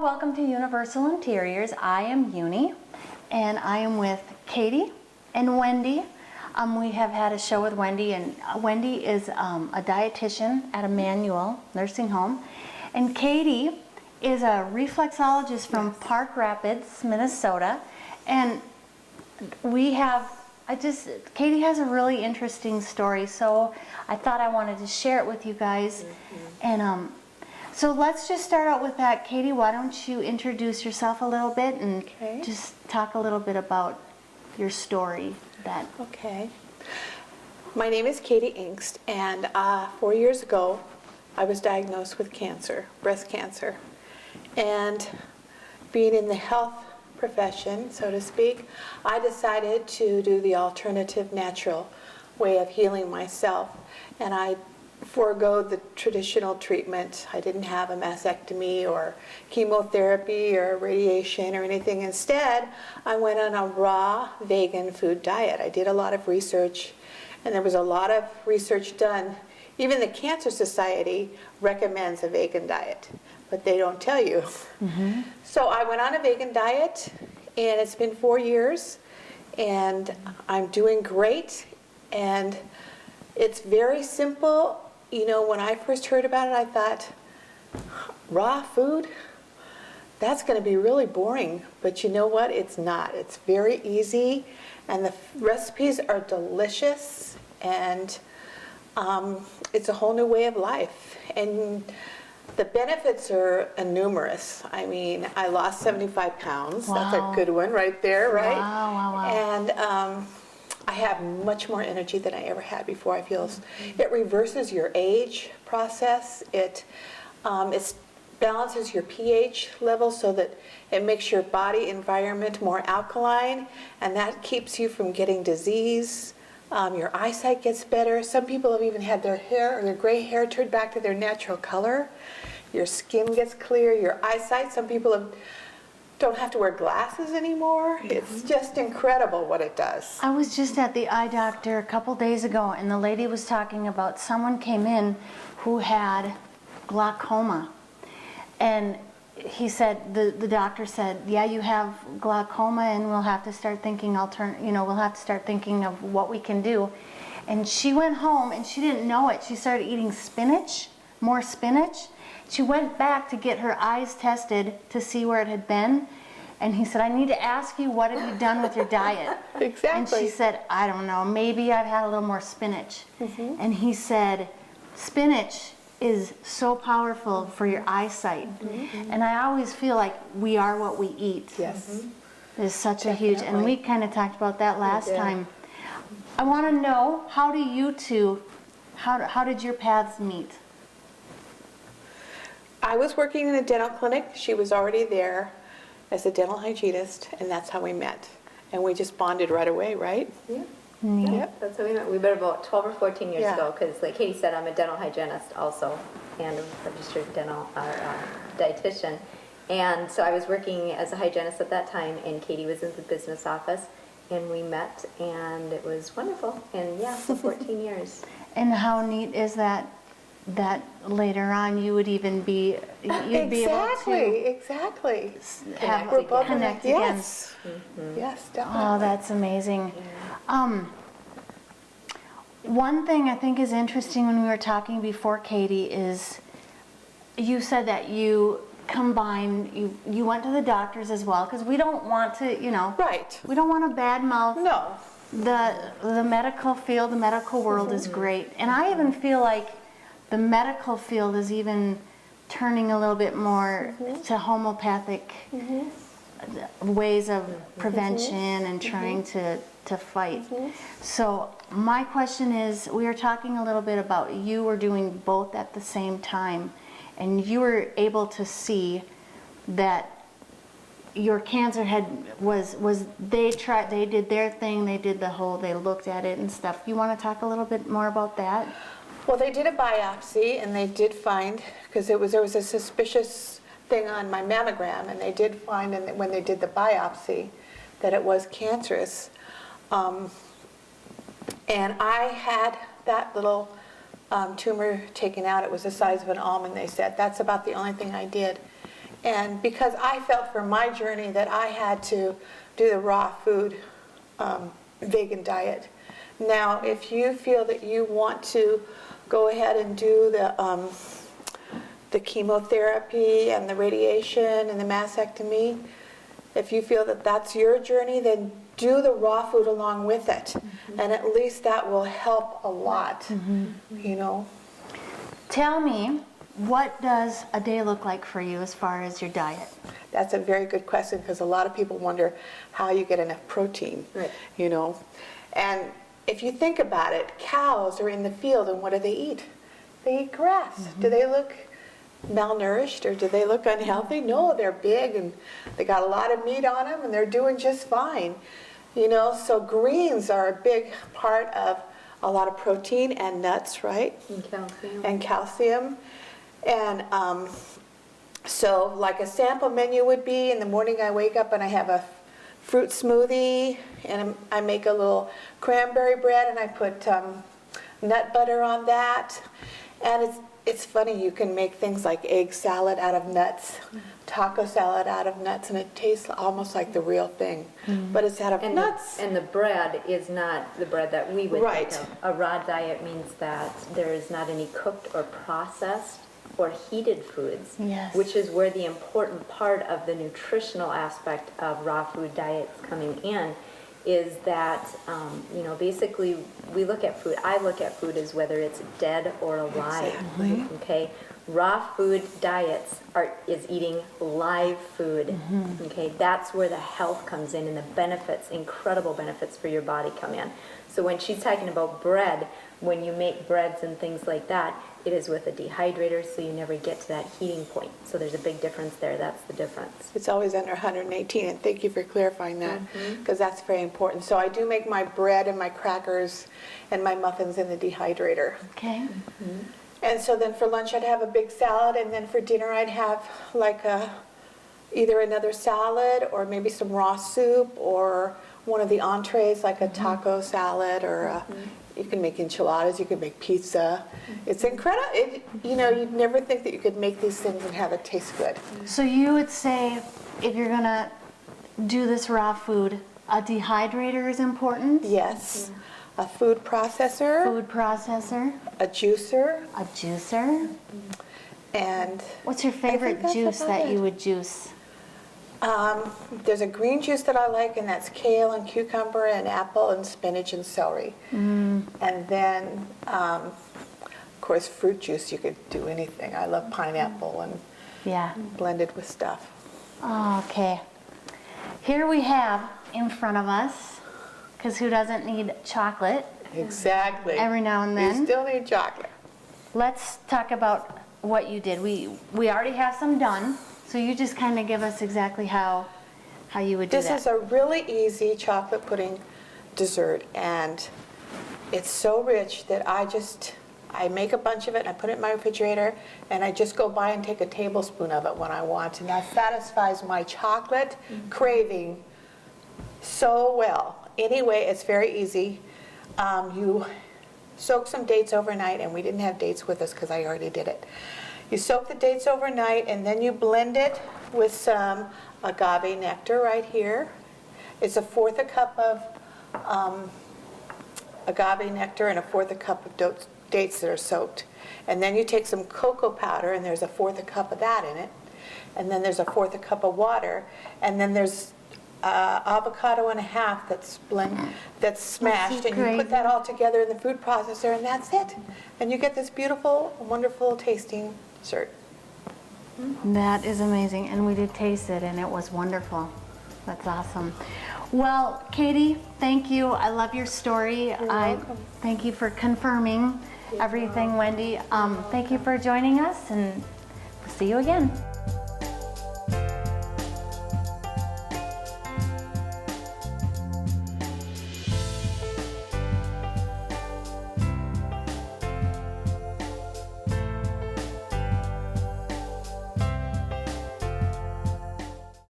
welcome to Universal Interiors. I am Uni, and I am with Katie and Wendy. We have had a show with Wendy, and Wendy is a dietitian at Emmanuel Nursing Home, and Katie is a reflexologist from Park Rapids, Minnesota, and Katie has a really interesting story, so I thought I wanted to share it with you guys. And so let's just start out with that. Katie, why don't you introduce yourself a little bit and just talk a little bit about your story. Okay. My name is Katie Engst, and 4 years ago I was diagnosed with cancer, breast cancer. And being in the health profession, so to speak, I decided to do the alternative natural way of healing myself. And I forego the traditional treatment. I didn't have a mastectomy or chemotherapy or radiation or anything. Instead, I went on a raw vegan food diet. I did a lot of research, and there was a lot of research done. Even the Cancer Society recommends a vegan diet, but they don't tell you. So I went on a vegan diet, and it's been 4 years, and I'm doing great, and it's very simple. You know, when I first heard about it, I thought, raw food? That's going to be really boring. But you know what? It's not. It's very easy, and the recipes are delicious, and it's a whole new way of life. And the benefits are numerous. I mean, I lost 75 pounds. Wow. That's a good one right there, right? Wow. And I have much more energy than I ever had before. I feel it reverses your age process. It balances your pH level so that it makes your body environment more alkaline, and that keeps you from getting disease. Your eyesight gets better. Some people have even had their hair or their gray hair turned back to their natural color. Your skin gets clear. Your eyesight. Some people don't have to wear glasses anymore. It's just incredible what it does. I was just at the eye doctor a couple days ago, and the lady was talking about someone came in who had glaucoma, and he said, the doctor said, yeah, you have glaucoma, and we'll have to start thinking we'll have to start thinking of what we can do. And she went home, and she didn't know it. She started eating more spinach. She went back to get her eyes tested to see where it had been. And he said, I need to ask you, what have you done with your diet? Exactly. And she said, I don't know, maybe I've had a little more spinach. And he said, spinach is so powerful for your eyesight. And I always feel like we are what we eat. Yes. There's such a huge, and we kind of talked about that last time. I want to know, how did your paths meet? I was working in a dental clinic. She was already there as a dental hygienist, and that's how we met. And we just bonded right away, right? Yeah. Yep. That's how we met. We met about 12 or 14 years Yeah. ago, because like Katie said, I'm a dental hygienist also, and a registered dental dietitian. And so I was working as a hygienist at that time, and Katie was in the business office, and we met, and it was wonderful. And yeah, so 14 years. And how neat is that later on you would even be, you'd be able to Exactly. have We're both connect Yes. again. Yes, definitely. Oh, that's amazing. One thing I think is interesting when we were talking before, Katie, is you said that you combined, you went to the doctors as well, because we don't want to, Right. we don't want to badmouth. No. The medical field, the medical world is great. And I even feel like the medical field is even turning a little bit more to homeopathic ways of prevention and trying to fight. So my question is, we were talking a little bit about you were doing both at the same time, and you were able to see that your cancer they did their thing, they looked at it and stuff. You want to talk a little bit more about that? Well, they did a biopsy, and they did find, because there was a suspicious thing on my mammogram, and they did find, when they did the biopsy, that it was cancerous. And I had that little tumor taken out. It was the size of an almond, they said. That's about the only thing I did. And because I felt for my journey that I had to do the raw food vegan diet. Now, if you feel that you want to go ahead and do the chemotherapy and the radiation and the mastectomy, if you feel that that's your journey, then do the raw food along with it. And at least that will help a lot, you know. Tell me, what does a day look like for you as far as your diet? That's a very good question, because a lot of people wonder how you get enough protein, Right. you know. And if you think about it, cows are in the field, and what do they eat? They eat grass. Do they look malnourished, or do they look unhealthy? No, they're big and they got a lot of meat on them, and they're doing just fine. You know, so greens are a big part of a lot of protein and nuts, right? And calcium. And calcium. And so like a sample menu would be, in the morning I wake up and I have a fruit smoothie, and I make a little cranberry bread, and I put nut butter on that. And it's funny, you can make things like egg salad out of nuts, taco salad out of nuts, and it tastes almost like the real thing, but it's out of nuts. And the bread is not the bread that we would Right. think of. A raw diet means that there is not any cooked or processed or heated foods, Yes. which is where the important part of the nutritional aspect of raw food diets coming in, is that, basically we look at food, I look at food as whether it's dead or alive. Exactly. Okay? Raw food diets is eating live food. Okay? That's where the health comes in, and the benefits, incredible benefits for your body come in. So when she's talking about bread, when you make breads and things like that, it is with a dehydrator, so you never get to that heating point. So there's a big difference there. That's the difference. It's always under 118, and thank you for clarifying that, because that's very important. So I do make my bread and my crackers and my muffins in the dehydrator. Okay. And so then for lunch I'd have a big salad, and then for dinner I'd have like either another salad or maybe some raw soup, or one of the entrees like a taco salad, or you can make enchiladas, you can make pizza. It's incredible. You'd never think that you could make these things and have it taste good. So you would say, if you're gonna do this raw food, a dehydrator is important? Yes. A food processor, Food processor, a juicer, a juicer. and What's your favorite that's juice about that it. you would juice? there's a green juice that I like, and that's kale and cucumber and apple and spinach and celery. And then, of course, fruit juice, you could do anything. I love pineapple and Yeah. blended with stuff. Oh, okay. Here we have in front of us, because who doesn't need chocolate Exactly. every now and then? You still need chocolate. Let's talk about what you did. We already have some done, so you just kind of give us exactly how you would do This that. is a really easy chocolate pudding dessert, and it's so rich that I make a bunch of it and I put it in my refrigerator, and I just go by and take a tablespoon of it when I want, and that satisfies my chocolate craving so well. Anyway, it's very easy. You soak some dates overnight, and we didn't have dates with us because I already did it. You soak the dates overnight, and then you blend it with some agave nectar right here. It's 1/4 a cup of agave nectar and 1/4 a cup of dates that are soaked. And then you take some cocoa powder, and there's 1/4 a cup of that in it. And then there's 1/4 a cup of water. And then there's avocado and a half that's smashed, and you great. put that all together in the food processor, and that's it. And you get this beautiful, wonderful tasting dessert. That is amazing, and we did taste it, and it was wonderful. That's awesome. Well, Katie, thank you. I love your story. welcome. Thank you for confirming everything, Wendy. Thank you for joining us, and we'll see you again.